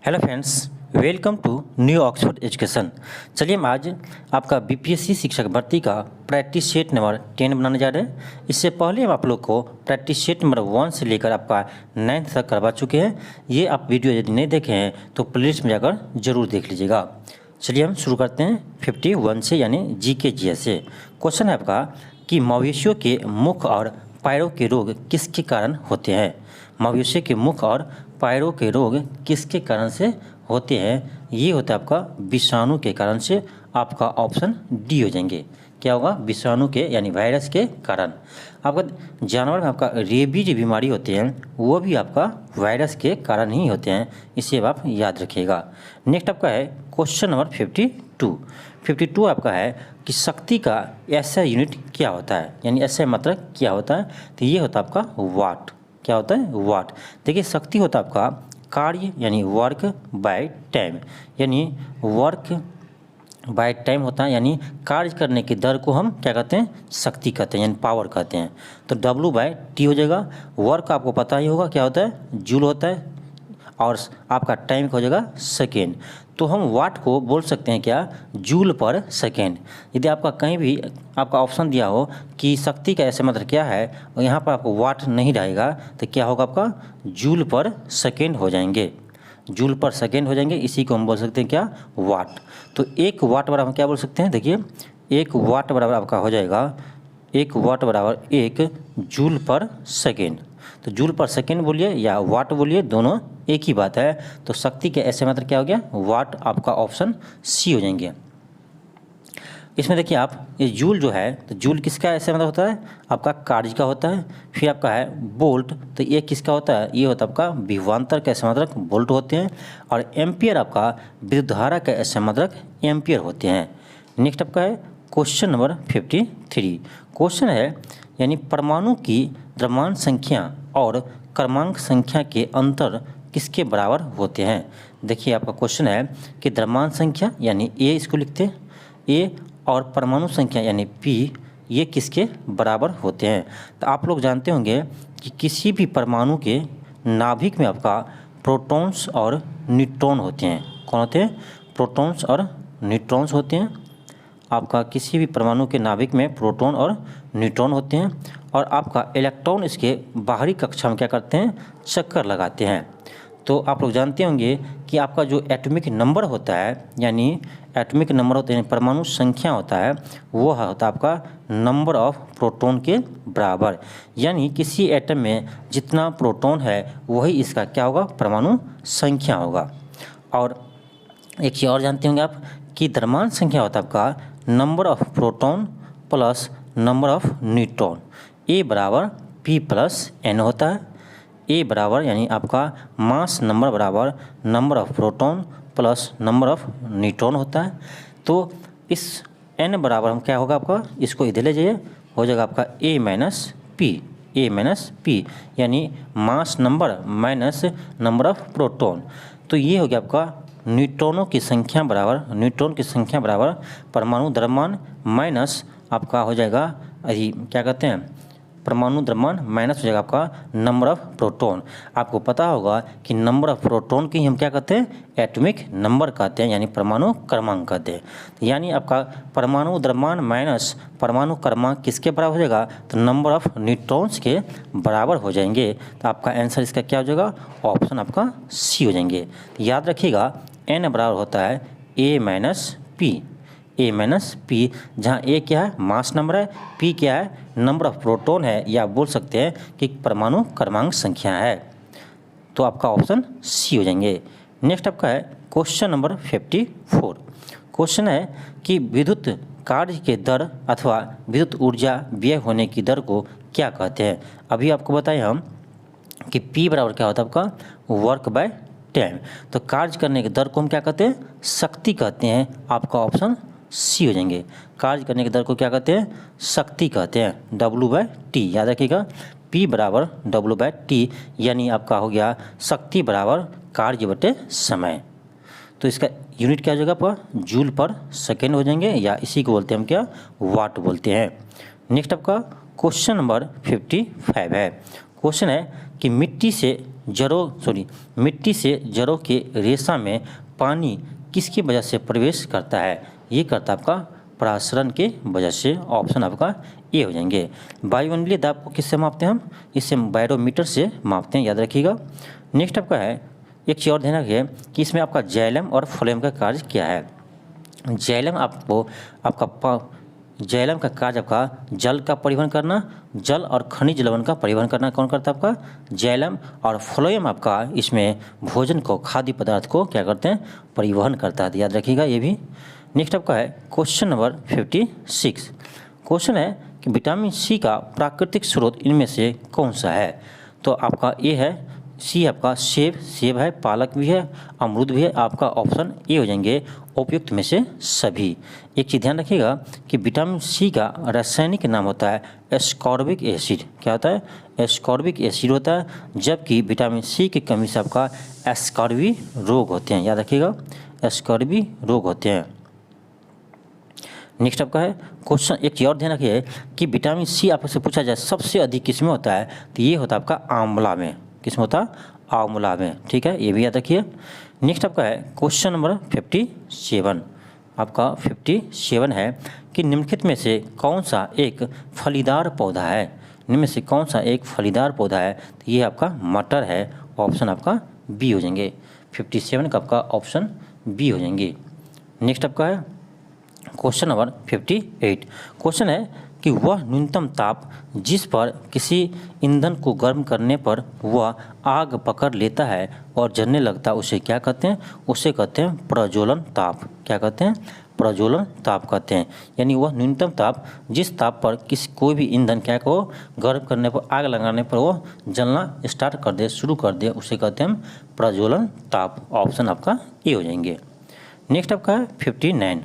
Hello friends, welcome to New Oxford Education. चलिए हम आज आपका बीपीएससी शिक्षक भर्ती का प्रैक्टिस सेट नंबर 10 बनाने जा रहे हैं। इससे पहले हम आप लोग को प्रैक्टिस सेट नंबर 1 से लेकर आपका 9th तक करवा चुके हैं। ये आप वीडियो यदि नहीं देखे हैं तो प्लेलिस्ट में जाकर जरूर देख लीजिएगा। चलिए हम शुरू करते हैं 51 से, यानी जीके जीएस से। क्वेश्चन है आपका कि मवेशियों के मुख और पैरों के रोग किसके कारण होते हैं। मवेशियों के मुख और पैरों के रोग किसके कारण से होते हैं? ये होता है आपका विषाणु के कारण से। आपका ऑप्शन डी हो जाएंगे। क्या होगा? विषाणु के यानी वायरस के कारण। आपका जानवर में आपका रेबीज बीमारी होते हैं वो भी आपका वायरस के कारण ही होते हैं, इसे आप याद रखिएगा। नेक्स्ट आपका है क्वेश्चन नंबर 52 आपका है कि शक्ति का एसआई यूनिट क्या होता है, यानी एसआई मतलब क्या होता है? तो ये होता है आपका वाट। क्या होता है? वाट। देखिए, शक्ति होता है आपका कार्य यानी वर्क बाय टाइम, यानी वर्क बाय टाइम होता है, यानी कार्य करने की दर को हम क्या कहते हैं? शक्ति कहते हैं, यानी पावर कहते हैं। तो W/T हो जाएगा। वर्क आपको पता ही होगा क्या होता है? जूल होता है, और आपका टाइम हो जाएगा सेकेंड। तो हम वाट को बोल सकते हैं क्या? जूल पर सेकेंड। यदि आपका कहीं भी आपका ऑप्शन दिया हो कि शक्ति का ऐसे मतलब क्या है और यहाँ पर आपको वाट नहीं रहेगा तो क्या होगा? आपका जूल पर सेकेंड हो जाएंगे। जूल पर सेकेंड हो जाएंगे, इसी को हम बोल सकते हैं क्या? वाट। तो एक वाट बराबर हम क्या बोल सकते हैं? देखिए, एक वाट बराबर आपका हो जाएगा, एक वाट बराबर एक जूल पर सेकेंड। तो जूल पर सेकेंड बोलिए या वाट बोलिए, दोनों एक ही बात है। तो शक्ति के ऐसे मतलब क्या हो गया? वाट। आपका ऑप्शन सी हो जाएंगे। इसमें देखिए आप, ये जूल जो है तो जूल किसका ऐसे मतलब होता है? आपका कार्य का होता है। फिर आपका है बोल्ट, तो ये किसका होता है? ये होता है आपका विभवांतर का ऐसे मतलब बोल्ट होते हैं। और एम्पियर आपका विद्युत धारा का ऐसे मतलब एम्पियर होते हैं। नेक्स्ट आपका है क्वेश्चन नंबर 53। क्वेश्चन है यानी परमाणु की द्रव्यमान संख्या और क्रमांक संख्या के अंतर किसके बराबर होते हैं? देखिए, आपका क्वेश्चन है कि द्रव्यमान संख्या यानी ए, इसको लिखते हैं ए, और परमाणु संख्या यानी पी, ये किसके बराबर होते हैं? तो आप लोग जानते होंगे कि किसी भी परमाणु के नाभिक में आपका प्रोटॉन्स और न्यूट्रॉन होते हैं। कौन होते हैं? प्रोटॉन्स और न्यूट्रॉन्स होते हैं। आपका किसी भी परमाणु के नाभिक में प्रोटॉन और न्यूट्रॉन होते हैं, और आपका इलेक्ट्रॉन इसके बाहरी कक्षा में क्या करते हैं? चक्कर लगाते हैं। तो आप लोग जानते होंगे कि आपका जो एटॉमिक नंबर होता है, यानी एटॉमिक नंबर होता है परमाणु संख्या होता है, वो होता है आपका नंबर ऑफ प्रोटॉन के बराबर। यानी किसी एटम में जितना प्रोटॉन है वही इसका क्या होगा? परमाणु संख्या होगा। और एक चीज़ और जानते होंगे आप कि द्रव्यमान संख्या होता है आपका number of proton plus number of neutron. A बराबर P प्लस N होता है। ए बराबर यानी आपका मास नंबर बराबर number of proton plus number of neutron होता है। तो इस N बराबर हम क्या होगा? आपका इसको इधर ले जाइए, हो जाएगा आपका A माइनस P, यानी mass number minus number of proton. तो ये हो गया आपका न्यूट्रॉनों की संख्या बराबर परमाणु द्रव्यमान माइनस आपका हो जाएगा क्या कहते हैं? परमाणु द्रव्यमान माइनस हो जाएगा आपका नंबर ऑफ प्रोटॉन। आपको पता होगा कि नंबर ऑफ प्रोटॉन की हम क्या कहते हैं? एटॉमिक नंबर कहते हैं, यानी परमाणु क्रमांक कहते हैं। तो यानी आपका परमाणु द्रव्यमान माइनस परमाणु क्रमांक किसके बराबर हो जाएगा? तो नंबर ऑफ न्यूट्रॉन्स के बराबर हो जाएंगे। तो आपका आंसर इसका क्या हो जाएगा? ऑप्शन आपका सी हो जाएंगे। तो याद रखिएगा, N बराबर होता है A माइनस P, जहाँ A क्या है? मास नंबर है, P क्या है? नंबर ऑफ प्रोटॉन है, या बोल सकते हैं कि परमाणु क्रमांक संख्या है। तो आपका ऑप्शन सी हो जाएंगे। नेक्स्ट आपका है क्वेश्चन नंबर 54। क्वेश्चन है कि विद्युत कार्य के दर अथवा विद्युत ऊर्जा व्यय होने की दर को क्या कहते हैं? अभी आपको बताएं हम कि P बराबर क्या होता है? आपका वर्क बाय टाइम। तो कार्य करने की दर को हम क्या कहते हैं? शक्ति कहते हैं। आपका ऑप्शन सी हो जाएंगे। कार्य करने की दर को क्या कहते हैं? शक्ति कहते हैं, W/T। याद रखिएगा, P बराबर W/T, यानी आपका हो गया शक्ति बराबर कार्य बटे समय। तो इसका यूनिट क्या हो जाएगा? आपका जूल पर सेकेंड हो जाएंगे, या इसी को बोलते हैं हम क्या? वाट बोलते हैं। नेक्स्ट आपका क्वेश्चन नंबर 55 है। क्वेश्चन है कि मिट्टी से मिट्टी से जड़ों के रेशा में पानी किसकी वजह से प्रवेश करता है? ये करता है आपका परासरण के वजह से। ऑप्शन आपका ए हो जाएंगे। वायुमंडलीय दाब को किससे मापते हैं हम? इससे बैरोमीटर से मापते हैं, याद रखिएगा। नेक्स्ट आपका है, एक चीज़ और ध्यान रखिए कि इसमें आपका जाइलम और फ्लोएम का कार्य क्या है। जाइलम का कार्य आपका जल का परिवहन करना, जल और खनिज लवण का परिवहन करना कौन करता है? आपका जाइलम। और फ्लोएम आपका इसमें भोजन को, खाद्य पदार्थ को क्या करते हैं? परिवहन करता है, याद रखिएगा ये भी। नेक्स्ट आपका है क्वेश्चन नंबर 56। क्वेश्चन है कि विटामिन सी का प्राकृतिक स्रोत इनमें से कौन सा है? तो आपका ए है, सी आपका सेब है, पालक भी है, अमरूद भी है। आपका ऑप्शन ए हो जाएंगे उपयुक्त में से सभी। एक चीज़ ध्यान रखिएगा कि विटामिन सी का रासायनिक नाम होता है एस्कॉर्बिक एसिड। क्या होता है? एस्कॉर्बिक एसिड होता है। जबकि विटामिन सी की कमी से आपका एस्कॉर्बी रोग होते हैं, याद रखिएगा, एस्कॉर्बी रोग होते हैं। नेक्स्ट आपका है क्वेश्चन, एक चीज़ और ध्यान रखिए कि विटामिन सी आपसे पूछा जाए सबसे अधिक किस में होता है, तो ये होता है आपका आंवला में। किस में होता है? आंवला में। ठीक है, ये भी याद रखिए। नेक्स्ट आपका है क्वेश्चन नंबर 57। आपका 57 है कि निम्नलिखित में से कौन सा एक फलीदार पौधा है? निम्न में से कौन सा एक फलीदार पौधा है? तो ये आपका मटर है। ऑप्शन आपका बी हो जाएंगे। 57 का आपका ऑप्शन बी हो जाएंगे। नेक्स्ट आपका है क्वेश्चन नंबर 58। क्वेश्चन है कि वह न्यूनतम ताप जिस पर किसी ईंधन को गर्म करने पर वह आग पकड़ लेता है और जलने लगता है, उसे क्या कहते हैं? उसे कहते हैं प्रज्वलन ताप। क्या कहते हैं? प्रज्वलन ताप कहते हैं। यानी वह न्यूनतम ताप जिस ताप पर कोई भी ईंधन क्या को गर्म करने पर, आग लगाने पर वो जलना स्टार्ट कर दे, शुरू कर दे, उसे कहते हैं प्रज्वलन ताप। ऑप्शन आपका ए हो जाएंगे। नेक्स्ट आपका है 59।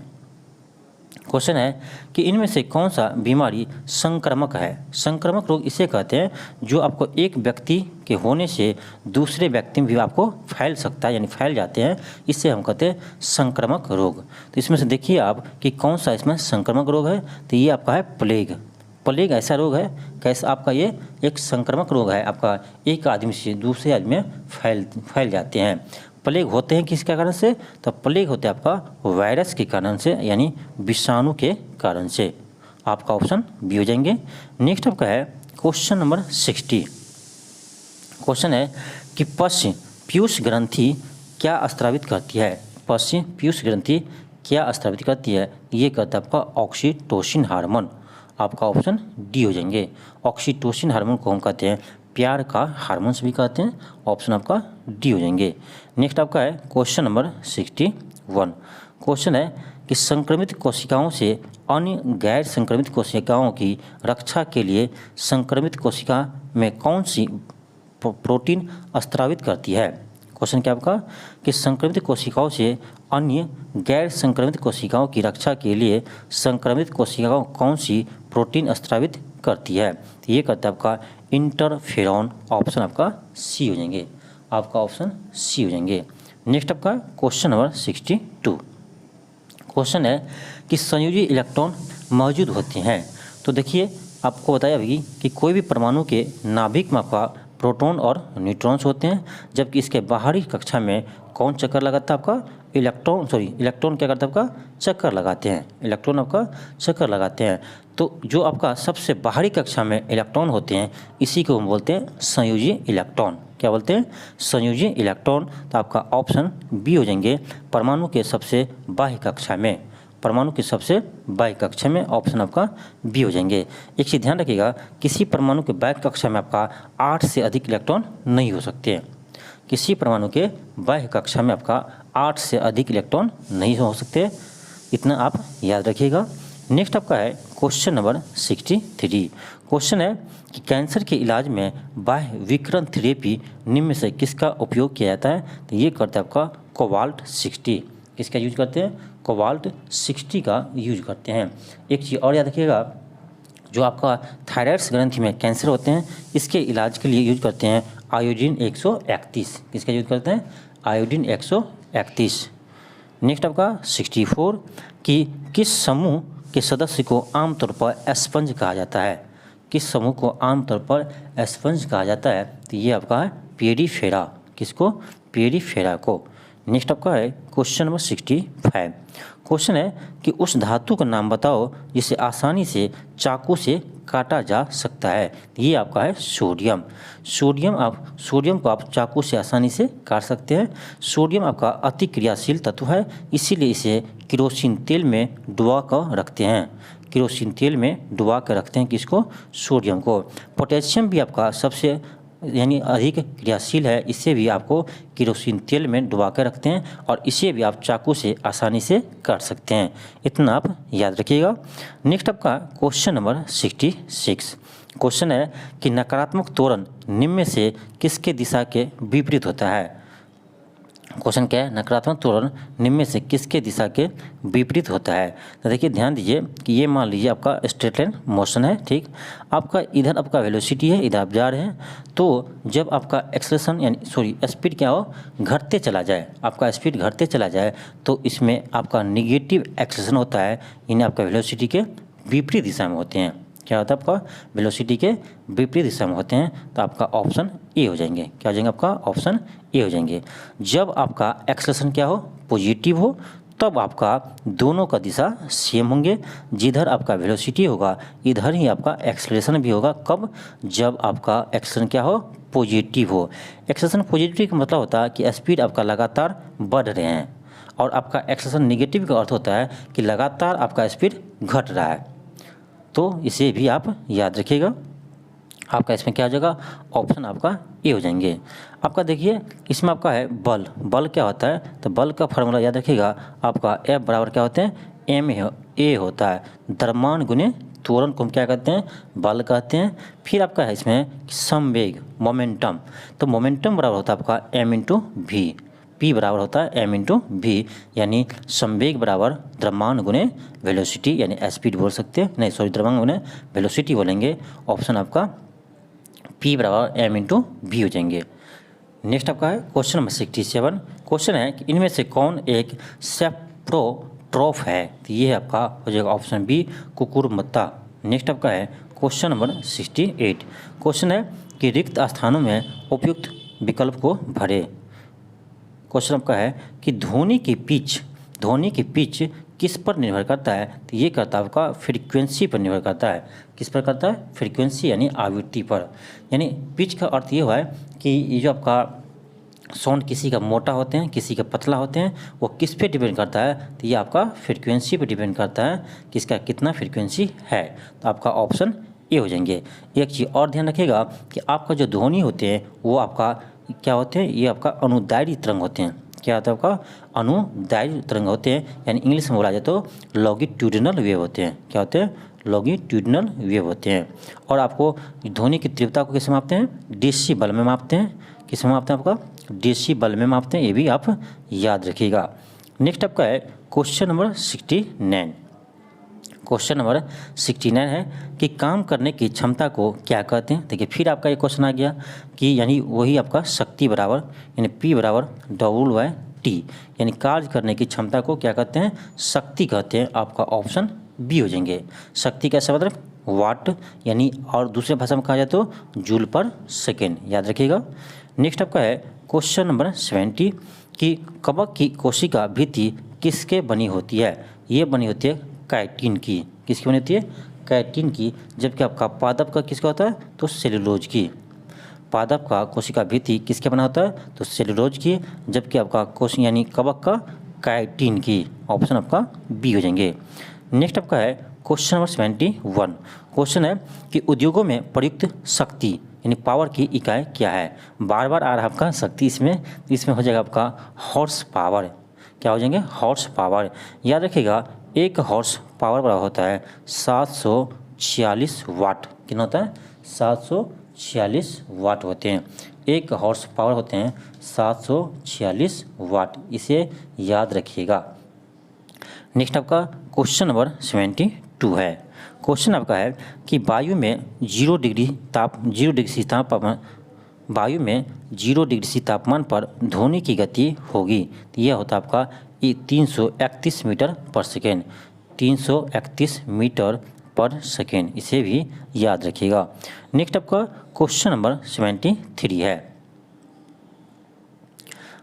क्वेश्चन है कि इनमें से कौन सा बीमारी संक्रामक है? संक्रामक रोग इसे कहते हैं जो आपको एक व्यक्ति के होने से दूसरे व्यक्ति में भी आपको फैल सकता है, यानी फैल जाते हैं, इससे हम कहते हैं संक्रामक रोग। तो इसमें से देखिए आप कि कौन सा इसमें संक्रामक रोग है, तो ये आपका है प्लेग। प्लेग ऐसा रोग है, कैसा आपका ये एक संक्रामक रोग है, आपका एक आदमी से दूसरे आदमी में फैल जाते हैं। प्लेग होते हैं किसके कारण से? तो प्लेग होते हैं आपका वायरस के कारण से, यानी विषाणु के कारण से। आपका ऑप्शन बी हो जाएंगे। नेक्स्ट आपका है क्वेश्चन नंबर 60। क्वेश्चन है कि पश्च पीयूष ग्रंथि क्या स्रावित करती है? पश्च पीयूष ग्रंथि क्या स्रावित करती है? ये करता है आपका ऑक्सीटोसिन हार्मोन। आपका ऑप्शन डी हो जाएंगे। ऑक्सीटोसिन हार्मोन को हम कहते हैं प्यार का हार्मोन्स भी कहते हैं। ऑप्शन आपका डी हो जाएंगे। नेक्स्ट आपका है क्वेश्चन नंबर 61। क्वेश्चन है कि संक्रमित कोशिकाओं से अन्य गैर संक्रमित कोशिकाओं की रक्षा के लिए संक्रमित कोशिका में कौन सी प्रोटीन स्रावित करती है? क्वेश्चन क्या आपका कि संक्रमित कोशिकाओं से अन्य गैर संक्रमित कोशिकाओं की रक्षा के लिए संक्रमित कोशिकाओं कौन सी प्रोटीन स्रावित करती है? तो ये करता है आपका इंटरफेरॉन। ऑप्शन आपका सी हो जाएंगे। आपका ऑप्शन सी हो जाएंगे। नेक्स्ट आपका क्वेश्चन नंबर 62। क्वेश्चन है कि संयोजी इलेक्ट्रॉन मौजूद होते हैं। तो देखिए आपको बताया अभी कि कोई भी परमाणु के नाभिक में आपका प्रोटॉन और न्यूट्रॉन्स होते हैं, जबकि इसके बाहरी कक्षा में कौन चक्कर लगाता है? आपका इलेक्ट्रॉन क्या करता है? आपका चक्कर लगाते हैं। इलेक्ट्रॉन आपका चक्कर लगाते हैं। तो जो आपका सबसे बाहरी कक्षा में इलेक्ट्रॉन होते हैं, इसी को हम बोलते हैं संयोजी इलेक्ट्रॉन। क्या बोलते हैं? संयोजी इलेक्ट्रॉन। तो आपका ऑप्शन बी हो जाएंगे परमाणु के सबसे बाह्य कक्षा में। परमाणु की सबसे बाह्य कक्षा में ऑप्शन आपका बी हो जाएंगे। एक चीज़ ध्यान रखिएगा, किसी परमाणु के बाह्य कक्षा में आपका 8 से अधिक इलेक्ट्रॉन नहीं हो सकते। किसी परमाणु के बाह्य कक्षा में आपका 8 से अधिक इलेक्ट्रॉन नहीं हो सकते, इतना आप याद रखिएगा। नेक्स्ट आपका है क्वेश्चन नंबर 63। क्वेश्चन है कि कैंसर के इलाज में बाह्य विकिरण थेरेपी निम्न में से किसका उपयोग किया जाता है? तो ये करता है आपका कोबाल्ट 60। किसका यूज करते हैं? कोबाल्ट 60 का यूज करते हैं। एक चीज़ और याद रखिएगा, जो आपका थायराइड ग्रंथि में कैंसर होते हैं, इसके इलाज के लिए यूज करते हैं आयोडीन 131। किसका यूज करते हैं? आयोडीन 131। नेक्स्ट आपका 64 कि किस समूह के सदस्य को आमतौर पर स्पंज कहा जाता है? किस समूह को आमतौर पर स्पंज कहा जाता है? तो ये आपका है पेरिफेरा, किसको? पेरिफेरा को। नेक्स्ट आपका है क्वेश्चन नंबर 65। क्वेश्चन है कि उस धातु का नाम बताओ जिसे आसानी से चाकू से काटा जा सकता है। ये आपका है सोडियम। सोडियम को आप चाकू से आसानी से काट सकते हैं। सोडियम आपका अति क्रियाशील तत्व है, इसीलिए इसे केरोसिन तेल में डुबा कर रखते हैं। केरोसिन तेल में डुबा कर रखते हैं किसको? सोडियम को। पोटेशियम भी आपका सबसे यानी अधिक क्रियाशील है, इसे भी आपको केरोसिन तेल में डुबा कर रखते हैं और इसे भी आप चाकू से आसानी से काट सकते हैं। इतना आप याद रखिएगा। नेक्स्ट आपका क्वेश्चन नंबर 66। क्वेश्चन है कि नकारात्मक त्वरण निम्न में से किसके दिशा के विपरीत होता है। क्वेश्चन क्या है? नकारात्मक त्वरण निम्न में से किसके दिशा के विपरीत होता है। तो देखिए ध्यान दीजिए कि ये मान लीजिए आपका स्ट्रेट लाइन मोशन है, ठीक। आपका इधर आपका वेलोसिटी है, इधर आप जा रहे हैं, तो जब आपका एक्सेलरेशन यानी स्पीड क्या हो? घटते चला जाए, आपका स्पीड घटते चला जाए तो इसमें आपका निगेटिव एक्सेलरेशन होता है, यानी आपका वेलोसिटी के विपरीत दिशा में होते हैं। क्या होता है? आपका वेलोसिटी के विपरीत दिशा में होते हैं, तो आपका ऑप्शन ए हो जाएंगे। क्या हो जाएंगे? आपका ऑप्शन ए हो जाएंगे। जब आपका एक्सेलरेशन क्या हो? पॉजिटिव हो, तब आपका दोनों का दिशा सेम होंगे। जिधर आपका वेलोसिटी होगा इधर ही आपका एक्सेलरेशन भी होगा। कब? जब आपका एक्सेलरेशन क्या हो? पॉजिटिव हो। एक्सेलरेशन पॉजिटिव का मतलब होता है कि स्पीड आपका लगातार बढ़ रहे हैं, और आपका एक्सेलरेशन नेगेटिव का अर्थ होता है कि लगातार आपका स्पीड घट रहा है। तो इसे भी आप याद रखिएगा। आपका इसमें क्या हो जाएगा? ऑप्शन आपका ए हो जाएंगे। आपका देखिए इसमें आपका है बल। बल क्या होता है? तो बल का फार्मूला याद रखिएगा। आपका एफ बराबर क्या होते हैं? एम ए होता है। द्रव्यमान गुने त्वरण को हम क्या कहते हैं? बल कहते हैं। फिर आपका है इसमें संवेग, मोमेंटम। तो मोमेंटम बराबर होता है आपका एम इंटू वी। पी बराबर होता है एम इंटू वी, यानी संवेग बराबर द्रव्यमान गुने वेलोसिटी, यानी स्पीड बोल सकते हैं, नहीं द्रव्यमान गुने वेलोसिटी बोलेंगे। ऑप्शन आपका पी बराबर एम इंटू वी हो जाएंगे। नेक्स्ट आपका है क्वेश्चन नंबर 67। क्वेश्चन है कि इनमें से कौन एक सेप्रोट्रॉफ है। तो ये आपका हो जाएगा ऑप्शन बी, कुकुरमुत्ता। नेक्स्ट आपका है क्वेश्चन नंबर 68। क्वेश्चन है कि रिक्त स्थानों में उपयुक्त विकल्प को भरे। क्वेश्चन आपका है कि ध्वनि की पिच किस पर निर्भर करता है। तो ये करता है आपका फ्रीक्वेंसी पर निर्भर करता है। किस पर करता है? फ्रीक्वेंसी यानी आवृत्ति पर। यानी पिच का अर्थ ये हुआ है कि ये जो आपका साउंड किसी का मोटा होते हैं, किसी का पतला होते हैं, वो किस पे डिपेंड करता है? तो ये आपका फ्रीक्वेंसी पर डिपेंड करता है कि इसका कितना फ्रीक्वेंसी है। तो आपका ऑप्शन ए हो जाएंगे। एक चीज़ और ध्यान रखिएगा कि आपका जो ध्वनि होते हैं वो आपका क्या होते हैं? ये आपका अनुदैर्ध्य तरंग होते हैं। क्या होता है? आपका अनुदैर्ध्य तरंग होते हैं, यानी इंग्लिश में बोला जाए तो लॉन्गिट्यूडिनल वेव होते हैं। क्या होते हैं? लॉन्गिट्यूडिनल वेव होते हैं। और आपको ध्वनि की तीव्रता को कैसे मापते हैं? डेसिबल में मापते हैं। किस में मापते हैं? आपका डेसिबल में मापते हैं। ये भी आप याद रखिएगा। नेक्स्ट आपका है क्वेश्चन नंबर 69। क्वेश्चन नंबर 69 है कि काम करने की क्षमता को क्या कहते हैं। देखिए फिर आपका एक क्वेश्चन आ गया कि यानी वही आपका शक्ति बराबर यानी P बराबर W/T, यानी कार्य करने की क्षमता को क्या कहते हैं? शक्ति कहते हैं। आपका ऑप्शन बी हो जाएंगे। शक्ति कैसा मतलब? वाट, यानी और दूसरे भाषा में कहा जाए तो जूल पर सेकेंड। याद रखिएगा। नेक्स्ट आपका है क्वेश्चन नंबर 70 कि कवक की कोशिका भित्ति किसके बनी होती है। ये बनी होती है काइटिन की। किसकी बनी होती है? काइटिन की। जबकि आपका पादप का किसका होता है? तो सेलुलोज की। पादप का कोशिका भित्ति किसके बना होता है? तो सेलुलोज की। जबकि आपका कोशिका यानी कवक का काइटिन की। ऑप्शन आपका बी हो जाएंगे। नेक्स्ट आपका है क्वेश्चन नंबर 71। क्वेश्चन है कि उद्योगों में प्रयुक्त शक्ति यानी पावर की इकाई क्या है। बार बार आ रहा है आपका शक्ति इसमें हो जाएगा आपका हॉर्स पावर। क्या हो जाएंगे? Horse power. याद रखिएगा एक हॉर्स पावर बराबर होता है 746 वाट। कितना होता है? 746 वाट होते हैं। एक हॉर्स पावर होते हैं 746 वाट। इसे याद रखिएगा। नेक्स्ट आपका क्वेश्चन नंबर 72 है। क्वेश्चन आपका है कि वायु में 0 डिग्री सी तापमान पर ध्वनि की गति होगी। तो यह होता है आपका 331 मीटर पर सेकेंड। 331 मीटर पर सेकेंड। इसे भी याद रखिएगा। नेक्स्ट आपका क्वेश्चन नंबर 73 है।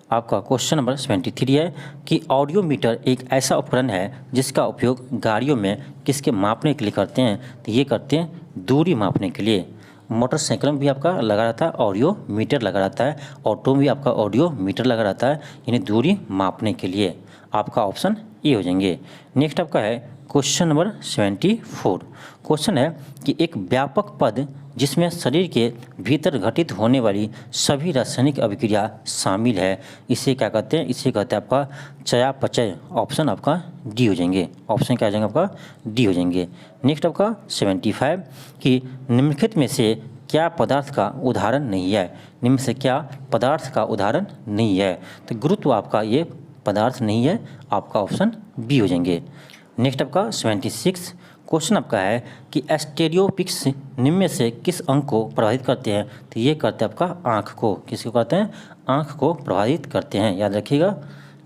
आपका क्वेश्चन नंबर 73 है कि ऑडियोमीटर एक ऐसा उपकरण है जिसका उपयोग गाड़ियों में किसके मापने के लिए करते हैं, तो ये करते हैं दूरी मापने के लिए। मोटरसाइकिल में भी आपका लगा रहता है ऑडियो मीटर लगा रहता है, ऑटो में भी आपका ऑडियो मीटर लगा रहता है, यानी दूरी मापने के लिए। आपका ऑप्शन ए हो जाएंगे। नेक्स्ट आपका है क्वेश्चन नंबर 74। क्वेश्चन है कि एक व्यापक पद जिसमें शरीर के भीतर घटित होने वाली सभी रासायनिक अभिक्रिया शामिल है, इसे क्या कहते हैं, इसे कहते हैं आपका चयापचय। ऑप्शन आपका डी हो जाएंगे। ऑप्शन क्या हो जाएंगे आपका डी हो जाएंगे। नेक्स्ट आपका 75 कि निम्नलिखित में से क्या पदार्थ का उदाहरण नहीं है, निम्न से क्या पदार्थ का उदाहरण नहीं है, तो गुरुत्व आपका ये पदार्थ नहीं है, आपका ऑप्शन बी हो जाएंगे। नेक्स्ट आपका 76 क्वेश्चन आपका है कि एस्टेरियोपिक्स निम्न में से किस अंग को प्रभावित करते हैं, तो ये करते हैं आपका आँख को। किसको कहते हैं, आँख को प्रभावित करते हैं, याद रखिएगा।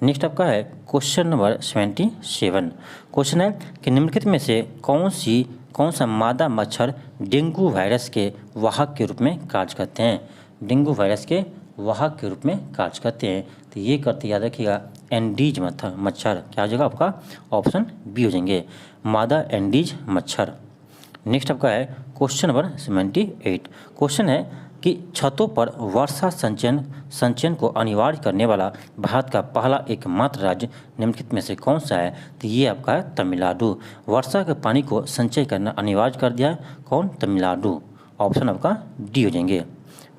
नेक्स्ट आपका है क्वेश्चन नंबर 77। क्वेश्चन है कि निम्नलिखित में से कौन सा मादा मच्छर डेंगू वायरस के वाहक के रूप में कार्य करते हैं, डेंगू वायरस के वाहक के रूप में कार्य करते हैं, तो ये करते याद रखिएगा एंडीज मच्छर। क्या हो जाएगा आपका ऑप्शन बी हो जाएंगे, मादा एंडीज मच्छर। नेक्स्ट आपका है क्वेश्चन नंबर 78। क्वेश्चन है कि छतों पर वर्षा संचयन को अनिवार्य करने वाला भारत का पहला एकमात्र राज्य निम्नलिखित में से कौन सा है, तो ये आपका है तमिलनाडु। वर्षा के पानी को संचय करना अनिवार्य कर दिया है कौन, तमिलनाडु। ऑप्शन आपका डी हो जाएंगे।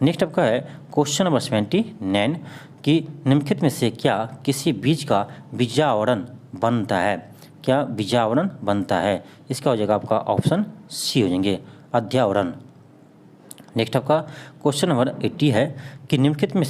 नेक्स्ट आपका है क्वेश्चन नंबर 79 कि निम्नलिखित में से क्या किसी बीज का बीजावरण बनता है, क्या बीजावरण बनता है, इसका हो जाएगा आपका ऑप्शन सी हो जाएंगे, अध्यावरण। नेक्स्ट आपका क्वेश्चन नंबर 80 है कि निम्नलिखित में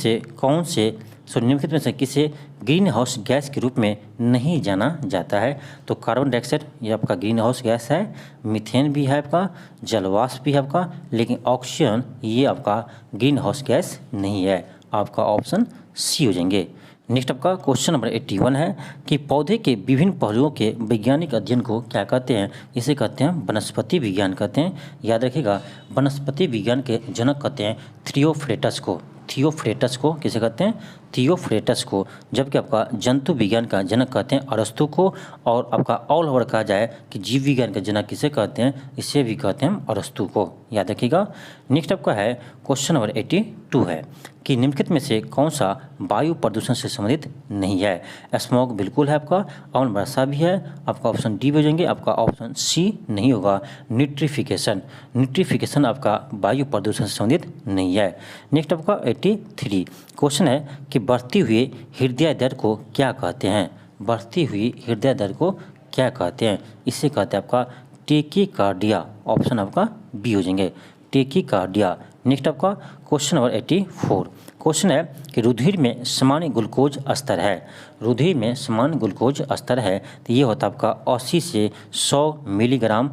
से किसे ग्रीन हाउस गैस के रूप में नहीं जाना जाता है, तो कार्बन डाइऑक्साइड ये आपका ग्रीन हाउस गैस है, मीथेन भी है आपका, जलवाष्प भी है आपका, लेकिन ऑक्सीजन ये आपका ग्रीन हाउस गैस नहीं है, आपका ऑप्शन सी हो जाएंगे। नेक्स्ट आपका क्वेश्चन नंबर 81 है कि पौधे के विभिन्न पहलुओं के वैज्ञानिक अध्ययन को क्या कहते हैं, इसे कहते हैं वनस्पति विज्ञान कहते हैं, याद रखिएगा। वनस्पति विज्ञान के जनक कहते हैं थियोफ्रेटस को, थियोफ्रेटस को किसे कहते हैं, थियोफ्रेटस को। जबकि आपका जंतु विज्ञान का जनक कहते हैं अरस्तु को, और आपका ऑल ओवर कहा जाए कि जीव विज्ञान का जनक किसे कहते हैं, इसे भी कहते हैं अरस्तु को, याद रखिएगा। नेक्स्ट आपका है क्वेश्चन नंबर 82 है कि निम्नलिखित में से कौन सा वायु प्रदूषण से संबंधित नहीं है, स्मॉग बिल्कुल है आपका, अम्ल वर्षा भी है, आपका ऑप्शन डी हो जाएंगे, आपका ऑप्शन सी नहीं होगा, न्यूट्रिफिकेशन। न्यूट्रिफिकेशन आपका वायु प्रदूषण से संबंधित नहीं है। नेक्स्ट आपका 83 क्वेश्चन है कि बढ़ती हुई हृदय दर को क्या कहते हैं, बढ़ती हुई हृदय दर को क्या कहते हैं, इसे कहते हैं आपका टेकीकार्डिया। ऑप्शन आपका बी हो जाएंगे, टेकीकार्डिया। नेक्स्ट आपका क्वेश्चन नंबर 84 क्वेश्चन है कि रुधिर में सामान्य ग्लूकोज स्तर है, रुधिर में सामान्य ग्लूकोज स्तर है, तो ये होता है आपका 80 से 100 मिलीग्राम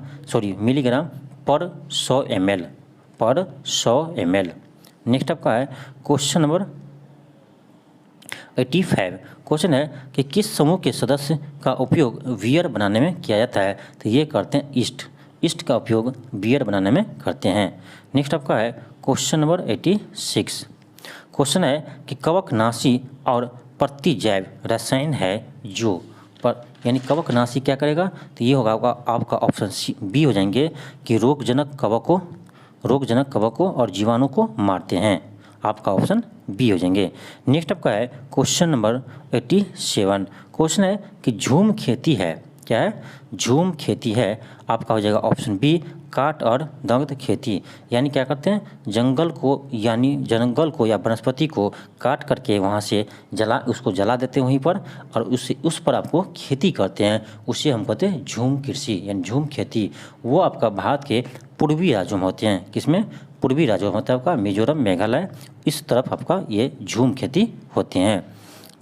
पर 100 ml। नेक्स्ट आपका है क्वेश्चन नंबर 85 क्वेश्चन है कि किस समूह के सदस्य का उपयोग बियर बनाने में किया जाता है, तो ये करते हैं ईस्ट का उपयोग बियर बनाने में करते हैं। नेक्स्ट आपका है क्वेश्चन नंबर 86 क्वेश्चन है कि कवकनाशी और प्रतिजैव रसायन है जो पर, यानी कवकनाशी क्या करेगा, तो ये होगा आपका ऑप्शन सी बी हो जाएंगे कि रोगजनक कवकों और जीवाणु को मारते हैं, आपका ऑप्शन बी हो जाएंगे। नेक्स्ट आपका है क्वेश्चन नंबर 87 क्वेश्चन है कि झूम खेती है, क्या है, झूम खेती है, आपका हो जाएगा ऑप्शन बी काट और दग्ध खेती। यानी क्या करते हैं, जंगल को या वनस्पति को काट करके वहाँ से उसको जला देते हैं वहीं पर, और उस पर आपको खेती करते हैं, उसे हम कहते हैं झूम कृषि यानी झूम खेती। वो आपका भारत के पूर्वी राज्यों में होते हैं, किसमें, पूर्वी राज्यों में होता है आपका मिजोरम, मेघालय, इस तरफ आपका ये झूम खेती होते हैं।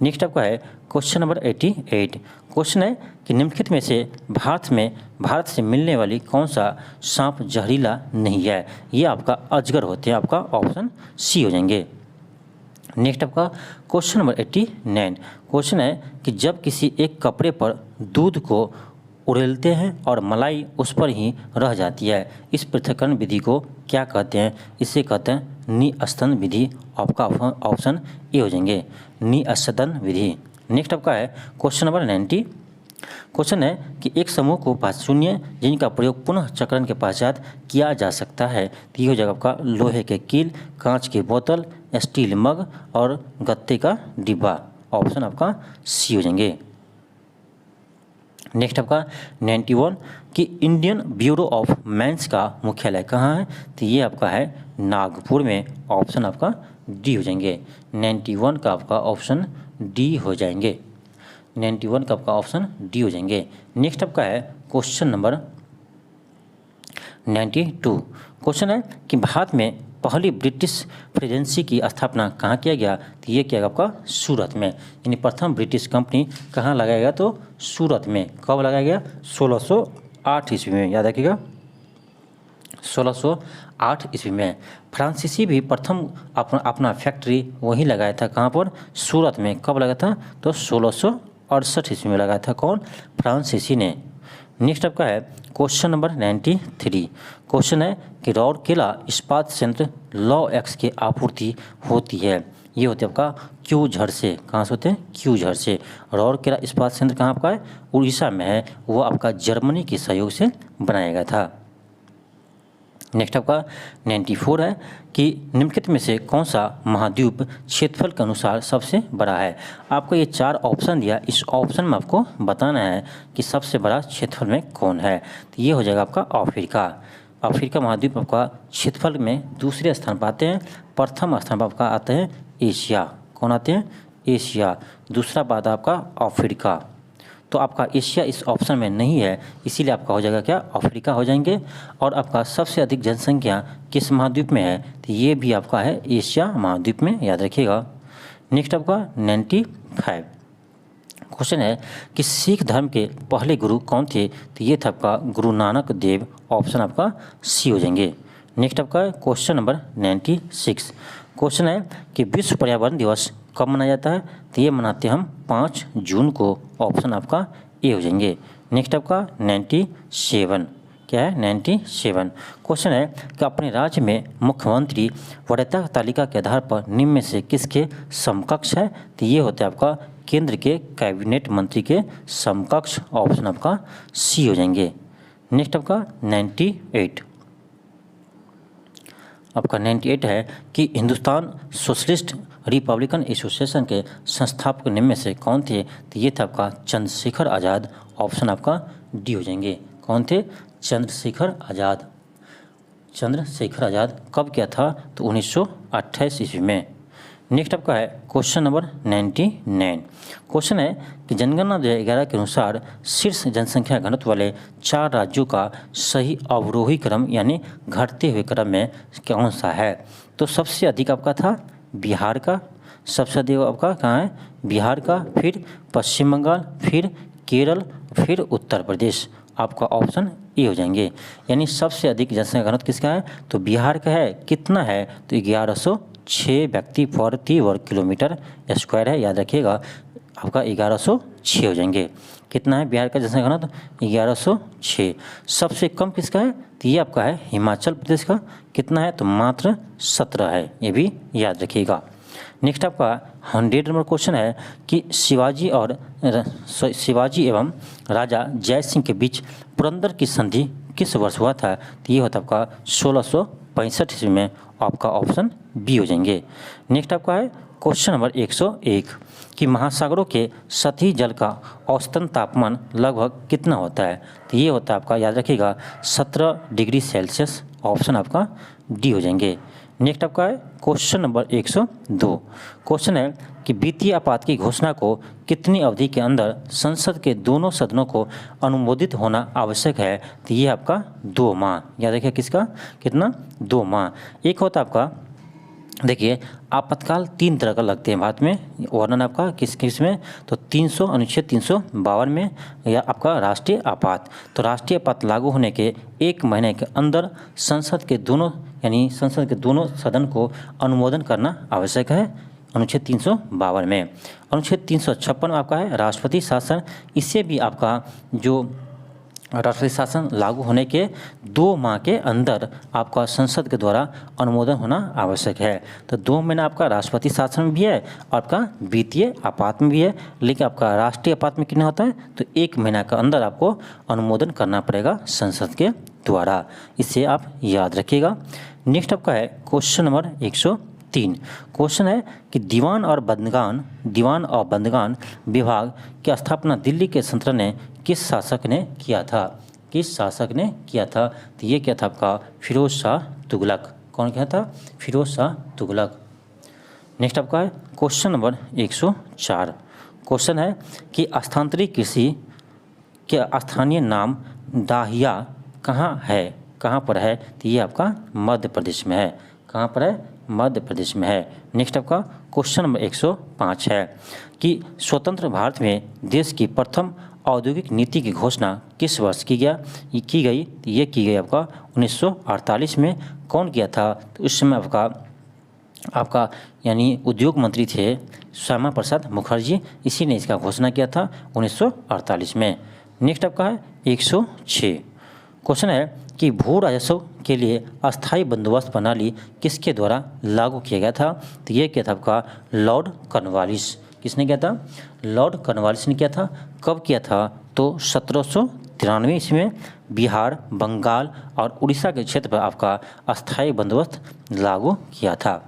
नेक्स्ट आपका है क्वेश्चन नंबर 88 क्वेश्चन है कि निम्नलिखित में से भारत से मिलने वाली कौन सा सांप जहरीला नहीं है, ये आपका अजगर होते हैं, आपका ऑप्शन सी हो जाएंगे। नेक्स्ट आपका क्वेश्चन नंबर 89 क्वेश्चन है कि जब किसी एक कपड़े पर दूध को उड़ेलते हैं और मलाई उस पर ही रह जाती है, इस पृथक्करण विधि को क्या कहते हैं, इसे कहते हैं निस्तन विधि, आपका ऑप्शन ए हो जाएंगे। निःसदन विधि। नेक्स्ट आपका है क्वेश्चन नंबर 90। क्वेश्चन है कि एक समूह को 5 शून्य जिनका प्रयोग पुनः चक्रण के पश्चात किया जा सकता है, तो ये हो जाएगा आपका लोहे के कील, कांच की बोतल, स्टील मग और गत्ते का डिब्बा। ऑप्शन आपका सी हो जाएंगे। नेक्स्ट आपका 91 कि इंडियन ब्यूरो ऑफ माइंस का मुख्यालय कहाँ है, तो ये आपका है नागपुर में। ऑप्शन आपका डी हो जाएंगे। 91 का आपका ऑप्शन डी हो जाएंगे। 91 का आपका ऑप्शन डी हो जाएंगे। नेक्स्ट आपका है क्वेश्चन नंबर 92। क्वेश्चन है कि भारत में पहली ब्रिटिश प्रेसिडेंसी की स्थापना कहाँ किया गया, तो ये किया गया आपका सूरत में। यानी प्रथम ब्रिटिश कंपनी कहाँ लगाया गया, तो सूरत में। कब लगाया गया, 1608 ईस्वी में। याद रखिएगा 1608 ईस्वी में। फ्रांसीसी भी प्रथम अपना फैक्ट्री वहीं लगाया था, कहाँ पर, सूरत में। कब लगा था, तो 1668 ईस्वी में लगाया था। कौन, फ्रांसीसी ने। नेक्स्ट आपका है क्वेश्चन नंबर 93। क्वेश्चन है कि राउरकेला इस्पात संयंत्र लौ एक्स की आपूर्ति होती है, ये होते हैं आपका क्यूझर से। कहाँ से होते हैं, क्यूझर से। राउरकेला इस्पात संयंत्र कहाँ आपका है, उड़ीसा में है। वो आपका जर्मनी के सहयोग से बनाया गया था। नेक्स्ट आपका 94 है कि निम्नलिखित में से कौन सा महाद्वीप क्षेत्रफल के अनुसार सबसे बड़ा है। आपको ये 4 ऑप्शन दिया, इस ऑप्शन में आपको बताना है कि सबसे बड़ा क्षेत्रफल में कौन है, तो ये हो जाएगा आपका अफ्रीका। अफ्रीका महाद्वीप आपका क्षेत्रफल में दूसरे स्थान पर आते हैं। प्रथम स्थान पर आपका आते हैं एशिया। कौन आते हैं, एशिया। दूसरा बात आपका अफ्रीका। तो आपका एशिया इस ऑप्शन में नहीं है, इसीलिए आपका हो जाएगा क्या, अफ्रीका हो जाएंगे। और आपका सबसे अधिक जनसंख्या किस महाद्वीप में है, तो ये भी आपका है एशिया महाद्वीप में। याद रखिएगा। नेक्स्ट आपका 95 क्वेश्चन है कि सिख धर्म के पहले गुरु कौन थे, तो ये था आपका गुरु नानक देव। ऑप्शन आपका सी हो जाएंगे। नेक्स्ट आपका क्वेश्चन नंबर 96। क्वेश्चन है कि विश्व पर्यावरण दिवस कब मनाया जाता है, तो ये मनाते हैं हम 5 जून को। ऑप्शन आपका ए हो जाएंगे। नेक्स्ट आपका 97 क्या है, 97। क्वेश्चन है कि अपने राज्य में मुख्यमंत्री वरीयता तालिका के आधार पर निम्न में से किसके समकक्ष है, तो ये होते हैं आपका केंद्र के कैबिनेट मंत्री के समकक्ष। ऑप्शन आपका सी हो जाएंगे। नेक्स्ट आपका 98 आपका 98 है कि हिंदुस्तान सोशलिस्ट रिपब्लिकन एसोसिएशन के संस्थापक निम्न में से कौन थे, तो ये था आपका चंद्रशेखर आज़ाद। ऑप्शन आपका डी हो जाएंगे। कौन थे, चंद्रशेखर आज़ाद। चंद्रशेखर आज़ाद कब किया था, तो 1928 ईस्वी में। नेक्स्ट आपका है क्वेश्चन नंबर 99। क्वेश्चन है कि जनगणना 2011 के अनुसार शीर्ष जनसंख्या घनत्व वाले 4 राज्यों का सही अवरोही क्रम यानी घटते हुए क्रम में कौन सा है, तो सबसे अधिक आपका था बिहार का। सबसे अधिक आपका कहाँ है, बिहार का। फिर पश्चिम बंगाल, फिर केरल, फिर उत्तर प्रदेश। आपका ऑप्शन ए हो जाएंगे। यानी सबसे अधिक जनसंख्या घनत्व किसका है, तो बिहार का है। कितना है, तो 1106 व्यक्ति प्रति वर्ग किलोमीटर स्क्वायर है। याद रखिएगा आपका 1106 हो जाएंगे। कितना है बिहार का जनसंख्या घनत्व, 1106। सबसे कम किसका है, तो ये आपका है हिमाचल प्रदेश का। कितना है, तो मात्र 17 है। ये भी याद रखिएगा। नेक्स्ट आपका 100 नंबर क्वेश्चन है कि शिवाजी एवं राजा जय सिंह के बीच पुरंदर की संधि किस वर्ष हुआ था, तो ये होता आपका 1665 ईस्वी में। आपका ऑप्शन बी हो जाएंगे। नेक्स्ट आपका है क्वेश्चन नंबर 101 कि महासागरों के सतही जल का औसतन तापमान लगभग कितना होता है, तो ये होता है आपका, याद रखिएगा, 17 डिग्री सेल्सियस। ऑप्शन आपका डी हो जाएंगे। नेक्स्ट आपका है क्वेश्चन नंबर 102। क्वेश्चन है कि वित्तीय आपात की घोषणा को कितनी अवधि के अंदर संसद के दोनों सदनों को अनुमोदित होना आवश्यक है, तो ये आपका 2 माह। याद रखिए किसका, कितना, 2 माह। एक होता आपका, देखिए आपातकाल 3 तरह का लगते हैं भारत में। वर्णन आपका किस किस में, तो 300 अनुच्छेद 352 में, या आपका राष्ट्रीय आपात। तो राष्ट्रीय आपात लागू होने के 1 महीने के अंदर संसद के दोनों यानी संसद के दोनों सदन को अनुमोदन करना आवश्यक है, अनुच्छेद 352 में। अनुच्छेद 356 में आपका है राष्ट्रपति शासन। इससे भी आपका जो राष्ट्रपति शासन लागू होने के 2 माह के अंदर आपका संसद के द्वारा अनुमोदन होना आवश्यक है। तो 2 महीना आपका राष्ट्रपति शासन में भी है और आपका वित्तीय आपात में भी है, लेकिन आपका राष्ट्रीय आपात में कितना होता है, तो 1 महीना के अंदर आपको अनुमोदन करना पड़ेगा संसद के द्वारा। इसे आप याद रखिएगा। नेक्स्ट आपका है क्वेश्चन नंबर 103। क्वेश्चन है कि दीवान और बंदगान विभाग की स्थापना दिल्ली के सल्तनत ने किस शासक ने किया था? किस शासक ने किया था? तो ये क्या था आपका फिरोज शाह तुगलक। कौन क्या था? फिरोज शाह तुगलक। नेक्स्ट आपका है क्वेश्चन नंबर 104। क्वेश्चन है कि स्थानांतरित कृषि के स्थानीय नाम दाहिया कहाँ है? कहाँ पर है? तो ये आपका मध्य प्रदेश में है। कहाँ पर है? मध्य प्रदेश में है। नेक्स्ट आपका क्वेश्चन नंबर 105 है कि स्वतंत्र भारत में देश की प्रथम औद्योगिक नीति की घोषणा किस वर्ष की गई? तो ये की गई आपका 1948 में। कौन किया था? तो उस समय आपका यानी उद्योग मंत्री थे श्यामा प्रसाद मुखर्जी, इसी ने इसका घोषणा किया था 1948 में। नेक्स्ट आपका है 106। क्वेश्चन है कि भू राजस्व के लिए अस्थायी बंदोबस्त प्रणाली किसके द्वारा लागू किया गया था? तो ये क्या था आपका लॉर्ड कॉर्नवालिस। किसने किया था? लॉर्ड कॉर्नवालिस ने किया था। कब किया था? तो 1793 ईस्वी में बिहार, बंगाल और उड़ीसा के क्षेत्र पर आपका अस्थायी बंदोबस्त लागू किया था।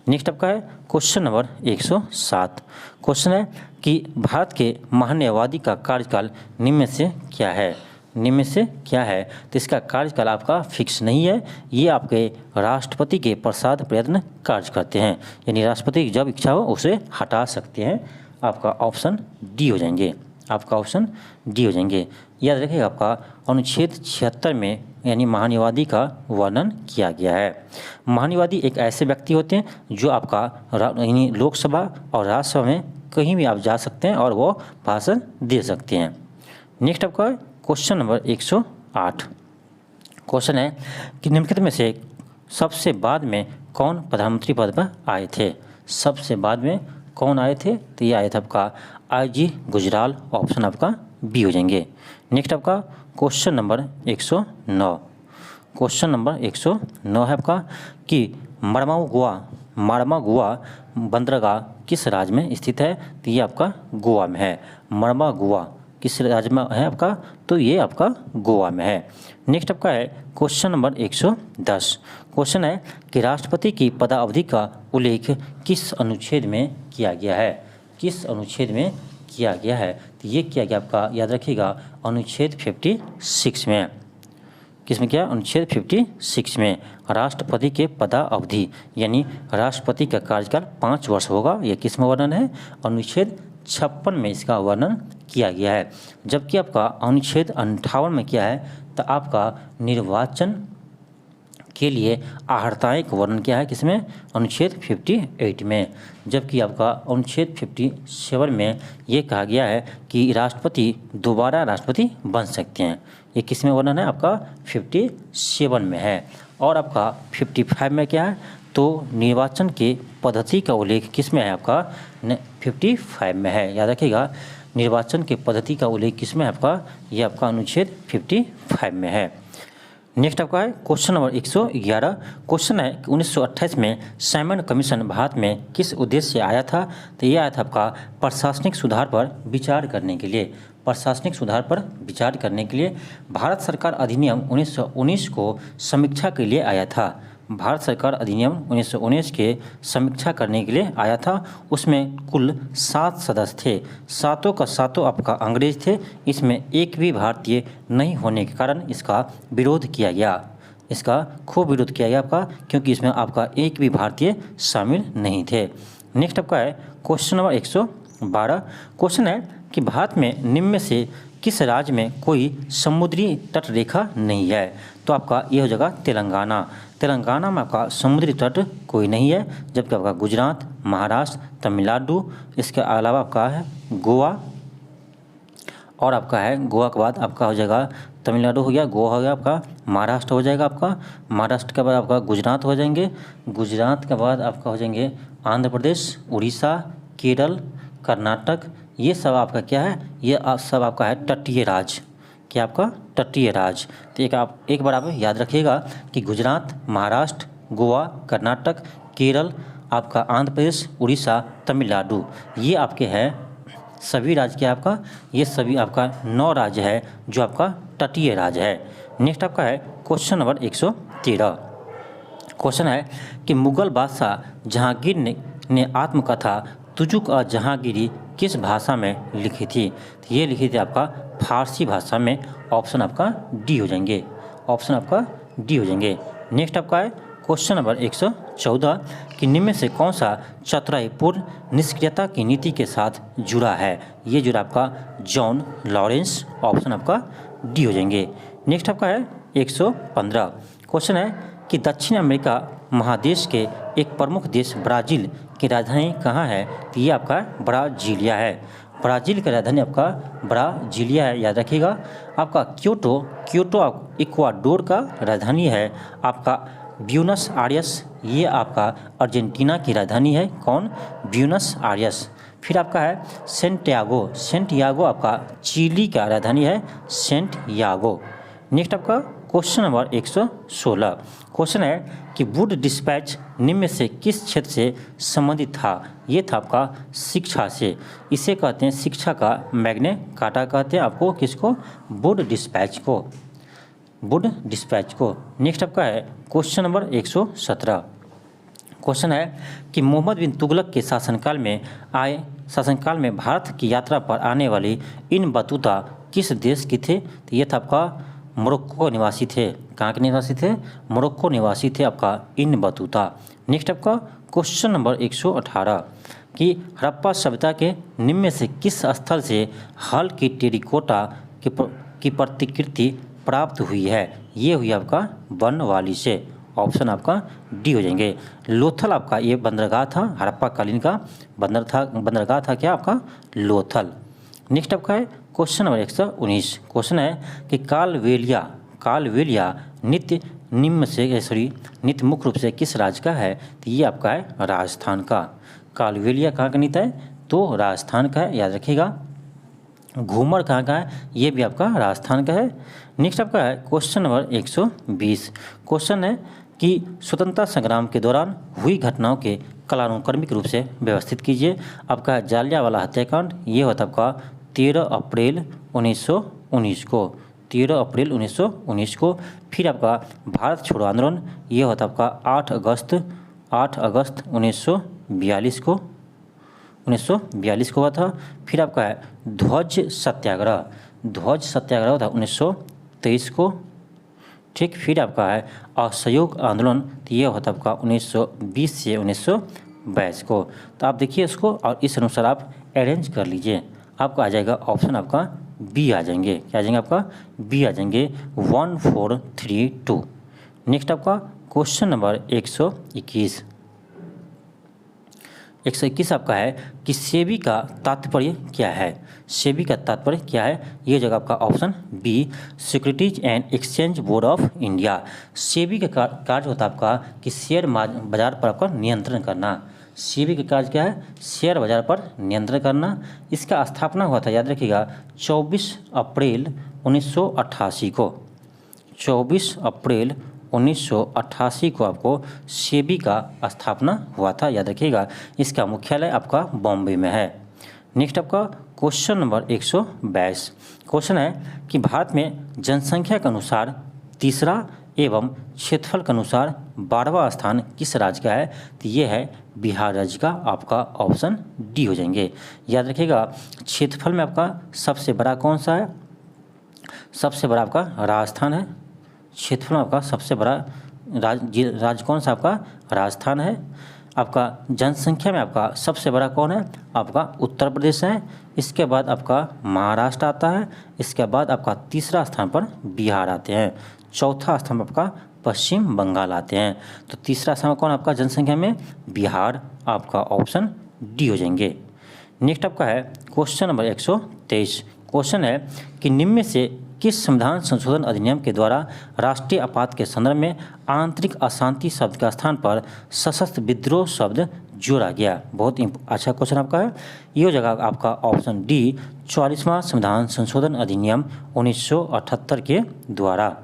नेक्स्ट आपका है क्वेश्चन नंबर 107। क्वेश्चन है कि भारत के महान्यायवादी का कार्यकाल निम्न में से क्या है? निम्न में से क्या है? तो इसका कार्यकाल आपका फिक्स नहीं है, ये आपके राष्ट्रपति के प्रसाद प्रयत्न कार्य करते हैं, यानी राष्ट्रपति की जब इच्छा हो उसे हटा सकते हैं। आपका ऑप्शन डी हो जाएंगे। आपका ऑप्शन डी हो जाएंगे। याद रखिएगा आपका अनुच्छेद 76 में यानी महान्यायवादी का वर्णन किया गया है। महान्यायवादी एक ऐसे व्यक्ति होते हैं जो आपका यानी लोकसभा और राज्यसभा में कहीं भी आप जा सकते हैं और वो भाषण दे सकते हैं। नेक्स्ट आपका क्वेश्चन नंबर 108। क्वेश्चन है कि निम्नलिखित में से सबसे बाद में कौन प्रधानमंत्री पद पर आए थे? सबसे बाद में कौन आए थे? तो ये आया था आपका IG गुजराल। ऑप्शन आपका बी हो जाएंगे। नेक्स्ट आपका क्वेश्चन नंबर 109। क्वेश्चन नंबर 109 है आपका कि मारमागुआ बंदरगाह किस राज्य में स्थित है? तो ये आपका गोवा में है। मारमागुआ किस राज्य में है आपका? तो ये आपका गोवा में है। नेक्स्ट आपका है क्वेश्चन नंबर 110। क्वेश्चन है कि राष्ट्रपति की पदावधि का उल्लेख किस अनुच्छेद में किया गया है? किस अनुच्छेद में किया गया है? तो ये किया गया आपका, याद रखिएगा, अनुच्छेद 56 में। किस में किया? अनुच्छेद 56 में। राष्ट्रपति के पदावधि यानी राष्ट्रपति का कार्यकाल 5 वर्ष होगा, यह किस में वर्णन है? अनुच्छेद 56 में इसका वर्णन किया गया है। जबकि आपका अनुच्छेद 58 में क्या है? तो आपका निर्वाचन के लिए अर्हताएं का वर्णन क्या है? किसमें? अनुच्छेद 58 में। जबकि आपका अनुच्छेद 57 में ये कहा गया है कि राष्ट्रपति दोबारा राष्ट्रपति बन सकते हैं। ये किस में वर्णन है? आपका 57 में है। और आपका 55 में क्या है? तो निर्वाचन के पद्धति का उल्लेख किस में है? आपका 55 में है। याद रखिएगा, निर्वाचन के पद्धति का उल्लेख किस में है आपका? ये आपका अनुच्छेद 55 में है। नेक्स्ट आपका है क्वेश्चन नंबर 111। क्वेश्चन है कि 1928 में साइमन कमीशन भारत में किस उद्देश्य से आया था? तो ये आया था आपका प्रशासनिक सुधार पर विचार करने के लिए। प्रशासनिक सुधार पर विचार करने के लिए भारत सरकार अधिनियम 1919 को समीक्षा के लिए आया था। भारत सरकार अधिनियम 1919 के समीक्षा करने के लिए आया था। उसमें कुल 7 सदस्य थे। सातों का सातों आपका अंग्रेज थे। इसमें एक भी भारतीय नहीं होने के कारण इसका विरोध किया गया। इसका खूब विरोध किया गया आपका, क्योंकि इसमें आपका एक भी भारतीय शामिल नहीं थे। नेक्स्ट आपका है क्वेश्चन नंबर 112। क्वेश्चन है कि भारत में निम्न में से किस राज्य में कोई समुद्री तट रेखा नहीं है? तो आपका ये हो जाएगा तेलंगाना। तेलंगाना में आपका समुद्री तट कोई नहीं है। जबकि आपका गुजरात, महाराष्ट्र, तमिलनाडु, इसके अलावा आपका है गोवा, और आपका है गोवा के बाद आपका हो जाएगा तमिलनाडु हो गया, गोवा हो गया, आपका महाराष्ट्र हो जाएगा। आपका महाराष्ट्र के बाद आपका गुजरात हो जाएंगे। गुजरात के बाद आपका हो जाएंगे आंध्र प्रदेश, उड़ीसा, केरल, कर्नाटक। ये सब आपका क्या है? ये सब आपका है तटीय राज्य। क्या आपका तटीय राज्य। तो एक बार आप याद रखिएगा कि गुजरात, महाराष्ट्र, गोवा, कर्नाटक, केरल, आपका आंध्र प्रदेश, उड़ीसा, तमिलनाडु, ये आपके हैं सभी राज्य के आपका, ये सभी आपका 9 राज्य है जो आपका तटीय राज्य है। नेक्स्ट आपका है क्वेश्चन नंबर 113। क्वेश्चन है कि मुगल बादशाह जहांगीर ने आत्मकथा तुजुक और जहांगीरी किस भाषा में लिखी थी। तो ये लिखी थी आपका फारसी भाषा में। ऑप्शन आपका डी हो जाएंगे, ऑप्शन आपका डी हो जाएंगे। नेक्स्ट आपका है क्वेश्चन नंबर 114 कि निम्न में से कौन सा चतुराई पूर्ण निष्क्रियता की नीति के साथ जुड़ा है। ये जुड़ा आपका जॉन लॉरेंस। ऑप्शन आपका डी हो जाएंगे। नेक्स्ट आपका है 115। क्वेश्चन है कि दक्षिण अमेरिका महादेश के एक प्रमुख देश ब्राज़ील की राजधानी कहाँ है। तो ये आपका ब्राज़ीलिया है। ब्राज़ील की राजधानी आपका ब्राज़ीलिया है, याद रखिएगा। आपका क्योटो इक्वाडोर का राजधानी है। आपका ब्यूनस आयर्स, ये आपका अर्जेंटीना की राजधानी है। कौन? Buenos Aires. फिर आपका है सेंटियागो आपका चिली का राजधानी है, सेंटियागो। नेक्स्ट आपका क्वेश्चन नंबर 116। क्वेश्चन है कि वुड डिस्पैच निम्न में से किस क्षेत्र से संबंधित था। ये था आपका शिक्षा से। इसे कहते हैं शिक्षा का मैग्ने काटा कहते हैं आपको, किसको? वुड डिस्पैच को, वुड डिस्पैच को। नेक्स्ट आपका है क्वेश्चन नंबर 117। क्वेश्चन है कि मोहम्मद बिन तुगलक के शासनकाल में भारत की यात्रा पर आने वाली इन बतूता किस देश की थे। तो ये था आपका मोरक्को निवासी थे। कहाँ के निवासी थे? मोरक्को निवासी थे आपका इन बतूता। नेक्स्ट आपका क्वेश्चन नंबर 118 कि हड़प्पा सभ्यता के निम्न में से किस स्थल से हल की टेरिकोटा की प्रतिकृति प्राप्त हुई है। ये हुई आपका बनवाली से। ऑप्शन आपका डी हो जाएंगे। लोथल आपका ये बंदरगाह था, हड़प्पा कालीन का बंदरगाह था क्या आपका? लोथल। नेक्स्ट आपका है क्वेश्चन नंबर 119। क्वेश्चन है कि कालवेलिया नृत्य नृत्य मुख्य रूप से किस राज्य का है। तो ये आपका है राजस्थान का। कालवेलिया कहाँ का नृत्य है? तो राजस्थान का है, याद रखिएगा। घूमर कहाँ का है? ये भी आपका राजस्थान का है। नेक्स्ट आपका है क्वेश्चन नंबर 120। क्वेश्चन है कि स्वतंत्रता संग्राम के दौरान हुई घटनाओं के कालानुक्रमिक रूप से व्यवस्थित कीजिए। आपका जालियांवाला हत्याकांड ये होता आपका 13 अप्रैल 1919 को, 13 अप्रैल 1919 को। फिर आपका भारत छोड़ो आंदोलन ये होता आपका 8 अगस्त 1942 को, 1942 को हुआ था। फिर आपका है ध्वज सत्याग्रह होता 1923 को, ठीक। फिर आपका है असहयोग आंदोलन, ये होता आपका 1920 से 1922 को। तो आप देखिए इसको और इस अनुसार आप अरेंज कर लीजिए। आपका आ जाएगा ऑप्शन आपका बी आ जाएंगे। क्या आ जाएंगे? आपका बी आ जाएंगे 1432। नेक्स्ट आपका क्वेश्चन नंबर 121। 121 आपका है कि सेबी का तात्पर्य क्या है। सेबी का तात्पर्य क्या है? ये जगह आपका option B securities and exchange board of India. SEBI का कार्य होता है आपका कि शेयर बाजार पर आपका नियंत्रण करना। सेबी का कार्य क्या है? शेयर बाजार पर नियंत्रण करना। इसका स्थापना हुआ था, याद रखिएगा, 24 अप्रैल 1988 को। 24 अप्रैल 1988 को आपको सेबी का स्थापना हुआ था, याद रखिएगा। इसका मुख्यालय आपका बॉम्बे में है। नेक्स्ट आपका क्वेश्चन नंबर 122। क्वेश्चन है कि भारत में जनसंख्या के अनुसार तीसरा एवं क्षेत्रफल के अनुसार 12वां स्थान किस राज्य का है। तो ये है बिहार राज्य का। आपका ऑप्शन डी हो जाएंगे। याद रखिएगा क्षेत्रफल में आपका सबसे बड़ा कौन सा है? सबसे बड़ा आपका राजस्थान है। क्षेत्रफल में आपका सबसे बड़ा राज्य कौन सा? आपका राजस्थान है। आपका जनसंख्या में आपका सबसे बड़ा कौन है? आपका उत्तर प्रदेश है। इसके बाद आपका महाराष्ट्र आता है। इसके बाद आपका तीसरा स्थान पर बिहार आते हैं। चौथा स्थान पर आपका पश्चिम बंगाल आते हैं। तो तीसरा स्थान कौन आपका जनसंख्या में? बिहार। आपका ऑप्शन डी हो जाएंगे। नेक्स्ट आपका है क्वेश्चन नंबर 123। क्वेश्चन है कि निम्न में से किस संविधान संशोधन अधिनियम के द्वारा राष्ट्रीय आपात के संदर्भ में आंतरिक अशांति शब्द के स्थान पर सशस्त्र विद्रोह शब्द जोड़ा गया। बहुत अच्छा क्वेश्चन आपका है। ये हो जाएगा आपका ऑप्शन डी 44वां संविधान संशोधन अधिनियम 1978 के द्वारा।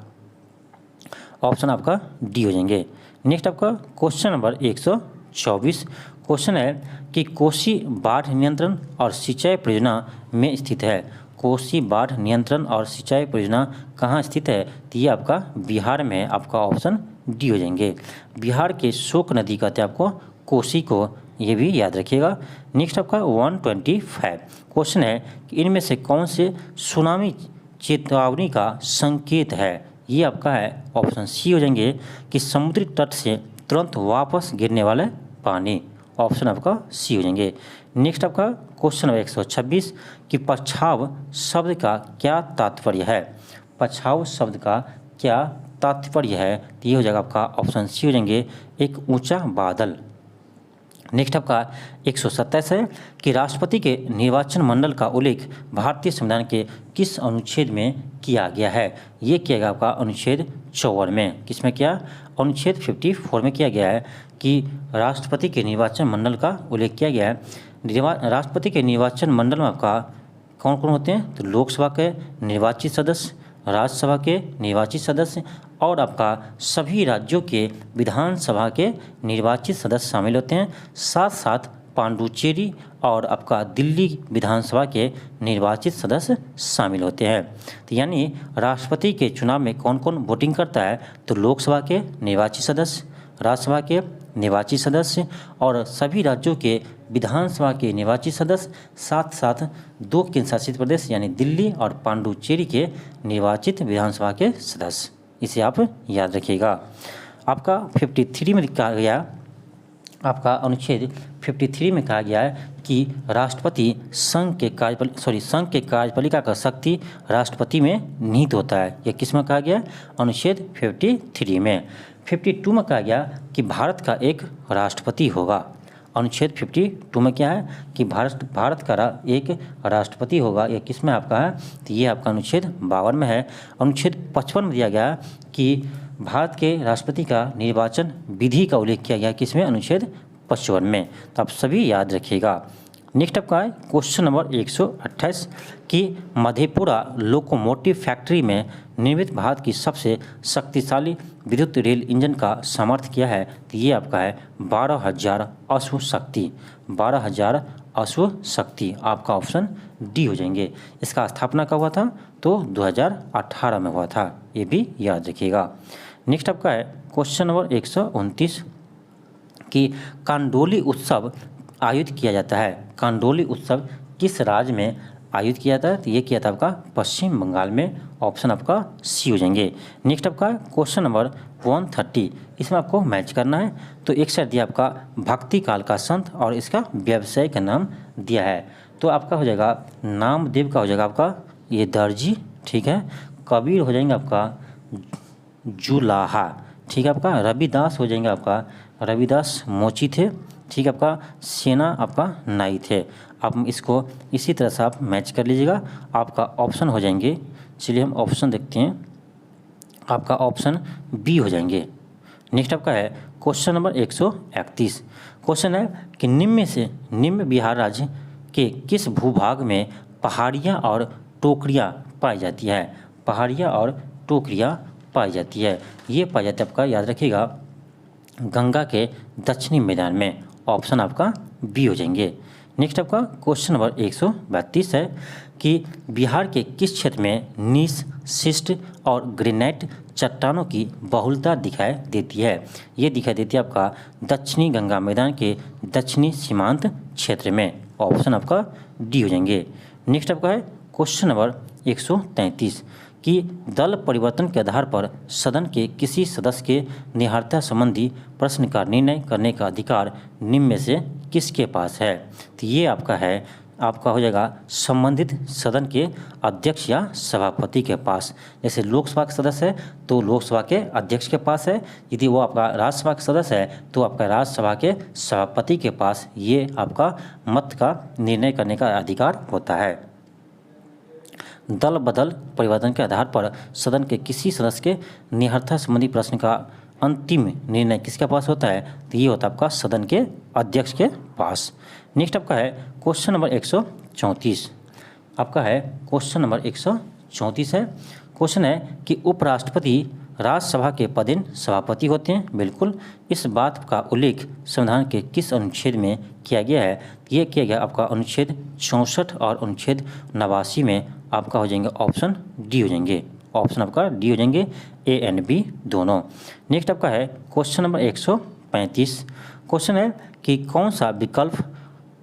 ऑप्शन आपका डी हो जाएंगे। नेक्स्ट आपका क्वेश्चन नंबर 124 क्वेश्चन है कि कोसी बाढ़ नियंत्रण और सिंचाई परियोजना में स्थित है। कोसी बाढ़ नियंत्रण और सिंचाई परियोजना कहाँ स्थित है? तो ये आपका बिहार में है। आपका ऑप्शन डी हो जाएंगे। बिहार के शोक नदी कहते हैं आपको कोसी को, ये भी याद रखिएगा। नेक्स्ट आपका 125 क्वेश्चन है कि इनमें से कौन से सुनामी चेतावनी का संकेत है? ये आपका है ऑप्शन सी हो जाएंगे कि समुद्री तट से तुरंत वापस गिरने वाले पानी। ऑप्शन आपका सी हो जाएंगे। नेक्स्ट आपका क्वेश्चन नंबर 126 कि पछाव शब्द का क्या तात्पर्य है? पछाव शब्द का क्या तात्पर्य है? तो ये हो जाएगा आपका ऑप्शन सी हो जाएंगे, एक ऊंचा बादल। नेक्स्ट आपका 127 है कि राष्ट्रपति के निर्वाचन मंडल का उल्लेख भारतीय संविधान के किस अनुच्छेद में किया गया है? ये किया गया आपका अनुच्छेद 54 में। किस में किया? अनुच्छेद 54 में किया गया है कि राष्ट्रपति के निर्वाचन मंडल का उल्लेख किया गया है। राष्ट्रपति के निर्वाचन मंडल में आपका कौन कौन होते हैं? तो लोकसभा के निर्वाचित सदस्य, राज्यसभा के निर्वाचित सदस्य और आपका सभी राज्यों के विधानसभा के निर्वाचित सदस्य शामिल होते हैं। साथ साथ पांडुचेरी और आपका दिल्ली विधानसभा के निर्वाचित सदस्य शामिल होते हैं। तो यानी राष्ट्रपति के चुनाव में कौन कौन वोटिंग करता है? तो लोकसभा के निर्वाचित सदस्य, राज्यसभा के निर्वाचित सदस्य और सभी राज्यों के विधानसभा के निर्वाचित सदस्य, साथ साथ 2 केंद्र शासित प्रदेश यानी दिल्ली और पांडुचेरी के निर्वाचित विधानसभा के सदस्य। इसे आप याद रखिएगा। आपका 53 में कहा गया, आपका अनुच्छेद 53 में कहा गया है कि राष्ट्रपति संघ के कार्यपालिका का शक्ति राष्ट्रपति में निहित होता है। यह किस में कहा गया? अनुच्छेद 53 में। 52 में कहा गया कि भारत का एक राष्ट्रपति होगा। अनुच्छेद 52 में क्या है कि भारत का एक राष्ट्रपति होगा। यह किस में आपका है? तो ये आपका अनुच्छेद 52 में है। अनुच्छेद 55 में दिया गया कि भारत के राष्ट्रपति का निर्वाचन विधि का उल्लेख किया गया। किस में? अनुच्छेद 55 में। तो आप सभी याद रखिएगा। नेक्स्ट आपका है क्वेश्चन नंबर 128 कि मधेपुरा लोकोमोटिव फैक्ट्री में निर्मित भारत की सबसे शक्तिशाली विद्युत रेल इंजन का सामर्थ्य क्या है? तो ये आपका है 12,000 अश्व शक्ति। 12,000 अश्व शक्ति आपका ऑप्शन डी हो जाएंगे। इसका स्थापना कब हुआ था? तो 2018 में हुआ था। ये भी याद रखिएगा। नेक्स्ट आपका है क्वेश्चन नंबर 129 कि कांडोली उत्सव आयोजित किया जाता है। कांडोली उत्सव किस राज्य में आयोजित किया जाता है? तो ये किया था आपका पश्चिम बंगाल में। ऑप्शन आपका सी हो जाएंगे। नेक्स्ट आपका क्वेश्चन नंबर 130, इसमें आपको मैच करना है। तो एक साइड दिया आपका भक्ति काल का संत और इसका व्यवसाय का नाम दिया है। तो आपका हो जाएगा नामदेव का हो जाएगा आपका ये दर्जी, ठीक है। कबीर हो जाएंगे आपका जुलाहा, ठीक है। आपका रविदास हो जाएंगे आपका रविदास मोची थे, ठीक है। आपका सेना आपका नाई थे। आप इसको इसी तरह से आप मैच कर लीजिएगा। आपका ऑप्शन हो जाएंगे, चलिए हम ऑप्शन देखते हैं। आपका ऑप्शन बी हो जाएंगे। नेक्स्ट आपका है क्वेश्चन नंबर 131। क्वेश्चन है कि निम्न बिहार राज्य के किस भूभाग में पहाड़ियाँ और टोकरियाँ पाई जाती है? पहाड़ियाँ और टोकरियाँ पाई जाती है। ये पाई जाती है आपका याद रखिएगा गंगा के दक्षिणी मैदान में। ऑप्शन आपका बी हो जाएंगे। नेक्स्ट आपका क्वेश्चन नंबर 132 है कि बिहार के किस क्षेत्र में नीस, शिस्ट और ग्रेनाइट चट्टानों की बहुलता दिखाई देती है? ये दिखाई देती है आपका दक्षिणी गंगा मैदान के दक्षिणी सीमांत क्षेत्र में। ऑप्शन आपका डी हो जाएंगे। नेक्स्ट आपका है क्वेश्चन नंबर 133 कि दल परिवर्तन के आधार पर सदन के किसी सदस्य के निहारता संबंधी प्रश्न का निर्णय करने का अधिकार निम्न में से किसके पास है? तो ये आपका हो जाएगा संबंधित सदन के अध्यक्ष या सभापति के पास। जैसे लोकसभा के सदस्य है तो लोकसभा के अध्यक्ष के पास है। यदि वो आपका राज्यसभा के सदस्य है तो आपका राज्यसभा के सभापति के पास ये आपका मत का निर्णय करने का अधिकार होता है। दल बदल परिवर्तन के आधार पर सदन के किसी सदस्य के निहरता संबंधी प्रश्न का अंतिम निर्णय किसके पास होता है? तो ये होता है आपका सदन के अध्यक्ष के पास। नेक्स्ट आपका है क्वेश्चन नंबर 134। आपका है क्वेश्चन नंबर 134 है। क्वेश्चन है कि उपराष्ट्रपति राज्यसभा के पदेन सभापति होते हैं। बिल्कुल, इस बात का उल्लेख संविधान के किस अनुच्छेद में किया गया है? ये किया गया आपका अनुच्छेद 64 और अनुच्छेद 89 में आपका हो जाएंगे ऑप्शन डी हो जाएंगे। ऑप्शन आपका डी हो जाएंगे, ए एंड बी दोनों। नेक्स्ट आपका है क्वेश्चन नंबर 135। क्वेश्चन है कि कौन सा विकल्प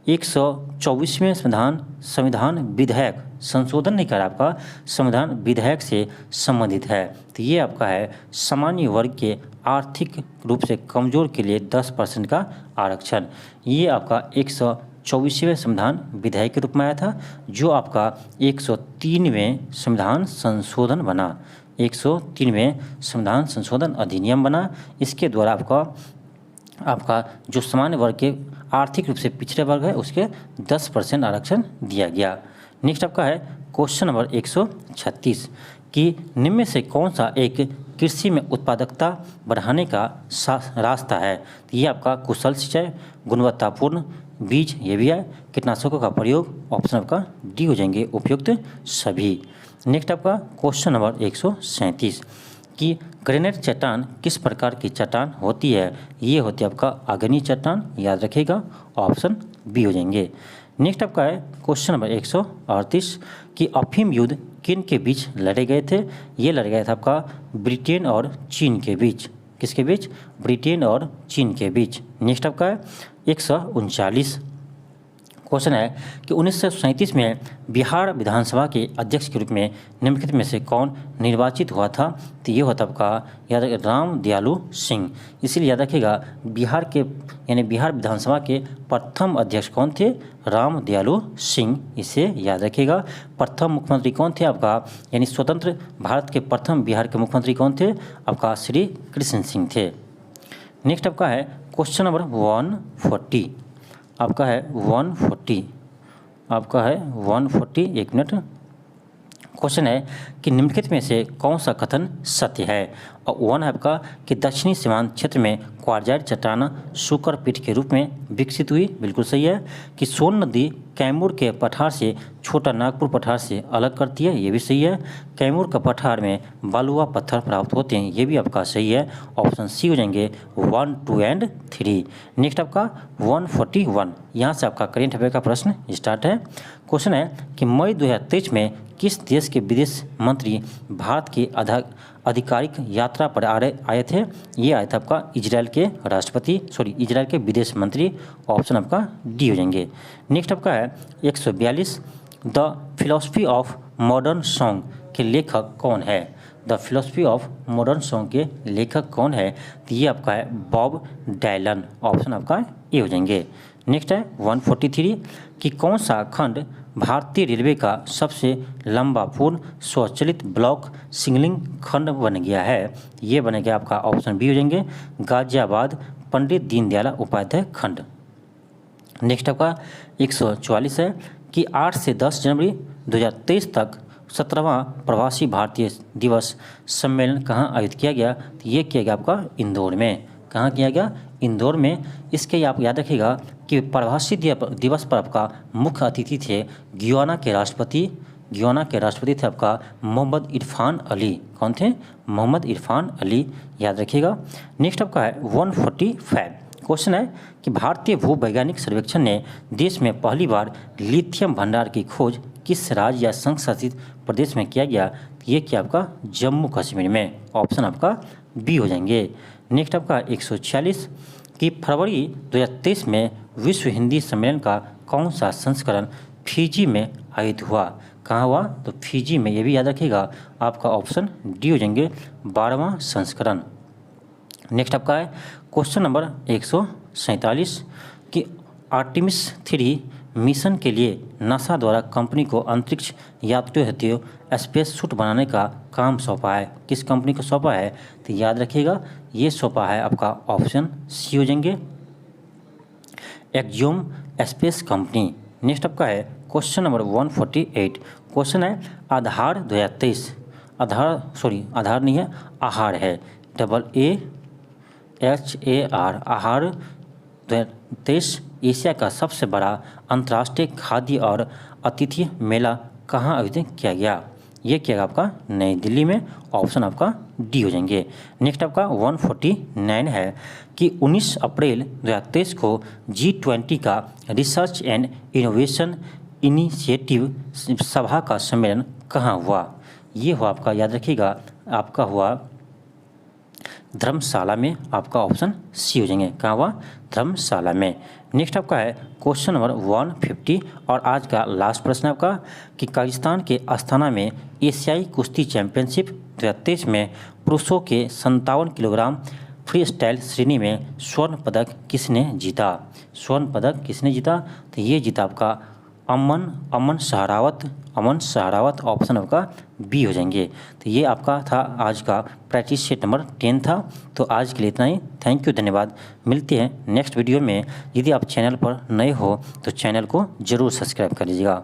124वें संविधान विधेयक संशोधन नहीं कर आपका संविधान विधेयक से संबंधित है? तो ये आपका है सामान्य वर्ग के आर्थिक रूप से कमजोर के लिए 10% का आरक्षण। ये आपका 124वें संविधान विधेयक के रूप में आया था, जो आपका 103वें संविधान संशोधन बना, 103वें संविधान संशोधन अधिनियम बना। इसके द्वारा आपका जो सामान्य वर्ग के आर्थिक रूप से पिछड़े वर्ग है उसके 10% आरक्षण दिया गया। नेक्स्ट आपका है क्वेश्चन नंबर 136 कि निम्न में से कौन सा एक कृषि में उत्पादकता बढ़ाने का रास्ता है? तो ये आपका कुशल सिंचाई, गुणवत्तापूर्ण बीज, ये भी है कीटनाशकों का प्रयोग। ऑप्शन आपका डी हो जाएंगे उपयुक्त सभी। नेक्स्ट आपका क्वेश्चन नंबर 137 कि ग्रेनाइट चट्टान किस प्रकार की चट्टान होती है? ये होती है आपका आग्नेय चट्टान, याद रखिएगा। ऑप्शन बी हो जाएंगे। नेक्स्ट आपका है क्वेश्चन नंबर 138 कि अफीम युद्ध किन के बीच लड़े गए थे? ये लड़े गए थे आपका ब्रिटेन और चीन के बीच। किसके बीच? ब्रिटेन और चीन के बीच। नेक्स्ट आपका है 139। क्वेश्चन है कि 1937 में बिहार विधानसभा के अध्यक्ष के रूप में निम्नलिखित में से कौन निर्वाचित हुआ था? तो ये होता आपका याद राम दयालु सिंह। इसीलिए याद रखिएगा बिहार के यानी बिहार विधानसभा के प्रथम अध्यक्ष कौन थे? राम दयालु सिंह। इसे याद रखिएगा। प्रथम मुख्यमंत्री कौन थे आपका यानी स्वतंत्र भारत के प्रथम बिहार के मुख्यमंत्री कौन थे? आपका श्री कृष्ण सिंह थे। नेक्स्ट आपका है क्वेश्चन नंबर 140। आपका है 140। आपका है 140। एक मिनट। क्वेश्चन है कि निम्नलिखित में से कौन सा कथन सत्य है? और वन है आपका कि दक्षिणी सीमांत क्षेत्र में क्वार्जाइट चट्टान शुकर पीठ के रूप में विकसित हुई। बिल्कुल सही है। कि सोन नदी कैमूर के पठार से छोटा नागपुर पठार से अलग करती है। ये भी सही है। कैमूर का पठार में बालुआ पत्थर प्राप्त होते हैं। ये भी आपका सही है। ऑप्शन सी हो जाएंगे 1, 2 एंड 3। नेक्स्ट आपका 141। यहाँ से आपका करेंट अफेयर का प्रश्न स्टार्ट है। क्वेश्चन है कि मई 2023 में किस देश के विदेश मंत्री भारत की आधिकारिक यात्रा पर आए थे? ये आए थे आपका इजराइल के विदेश मंत्री। ऑप्शन आपका डी हो जाएंगे। नेक्स्ट आपका है 142। The philosophy of modern song के लेखक कौन है? The philosophy of modern song के लेखक कौन है? तो ये आपका है बॉब डायलन। ऑप्शन आपका ए हो जाएंगे। नेक्स्ट है 143 कि कौन सा खंड भारतीय रेलवे का सबसे लंबा पूर्ण स्वचालित ब्लॉक सिग्नलिंग खंड बन गया है? ये बन गया आपका ऑप्शन बी हो जाएंगे गाजियाबाद पंडित दीनदयाल उपाध्याय खंड। नेक्स्ट आपका 144 है कि 8 से 10 जनवरी 2023 तक 17वां प्रवासी भारतीय दिवस सम्मेलन कहाँ आयोजित किया गया? तो ये किया गया आपका इंदौर में। कहाँ किया गया? इंदौर में। इसके आप याद रखिएगा कि प्रवासी दिवस पर आपका मुख्य अतिथि थे गयाना के राष्ट्रपति थे आपका मोहम्मद इरफान अली। कौन थे? मोहम्मद इरफान अली। याद रखिएगा। नेक्स्ट आपका है 145। क्वेश्चन है कि भारतीय भूवैज्ञानिक सर्वेक्षण ने देश में पहली बार लिथियम भंडार की खोज किस राज्य या संघ शासित प्रदेश में किया गया? ये क्या आपका जम्मू कश्मीर में। ऑप्शन आपका बी हो जाएंगे। नेक्स्ट आपका 146 कि फरवरी 2023 में विश्व हिंदी सम्मेलन का कौन सा संस्करण फिजी में आयोजित हुआ? कहाँ हुआ? तो फिजी में। ये भी याद रखिएगा। आपका ऑप्शन डी हो जाएंगे 12वां संस्करण। नेक्स्ट आपका है क्वेश्चन नंबर 147 कि आर्टेमिस 3 मिशन के लिए नासा द्वारा कंपनी को अंतरिक्ष यात्रियों हेतु स्पेस सूट बनाने का काम सौंपा है। किस कंपनी को सौंपा है? तो याद रखिएगा ये सौंपा है आपका ऑप्शन सी हो जाएंगे एक्जियोम स्पेस कंपनी। नेक्स्ट आपका है क्वेश्चन नंबर 148। क्वेश्चन है आधार 2023 आधार नहीं है, आहार है AA आहार 2023 एशिया का सबसे बड़ा अंतर्राष्ट्रीय खाद्य और आतिथ्य मेला कहाँ आयोजित किया गया? ये किया गया आपका नई दिल्ली में। ऑप्शन आपका डी हो जाएंगे। नेक्स्ट आपका 149 है कि 19 अप्रैल 2023 को G20 का रिसर्च एंड इनोवेशन इनिशिएटिव सभा का सम्मेलन कहाँ हुआ? ये हुआ आपका, याद रखिएगा, आपका हुआ धर्मशाला में। आपका ऑप्शन सी हो जाएंगे। कहाँ हुआ? धर्मशाला में। नेक्स्ट आपका है क्वेश्चन नंबर 150 और आज का लास्ट प्रश्न आपका कि पाकिस्तान के अस्थाना में एशियाई कुश्ती चैंपियनशिप 2023 में पुरुषों के 57 किलोग्राम फ्री स्टाइल श्रेणी में स्वर्ण पदक किसने जीता? स्वर्ण पदक किसने जीता? तो ये जीता आपका अमन शहरावत। ऑप्शन आपका बी हो जाएंगे। तो ये आपका था आज का प्रैक्टिस सेट नंबर 10 था। तो आज के लिए इतना ही। थैंक यू, धन्यवाद। मिलते हैं नेक्स्ट वीडियो में। यदि आप चैनल पर नए हो तो चैनल को ज़रूर सब्सक्राइब कर लीजिएगा।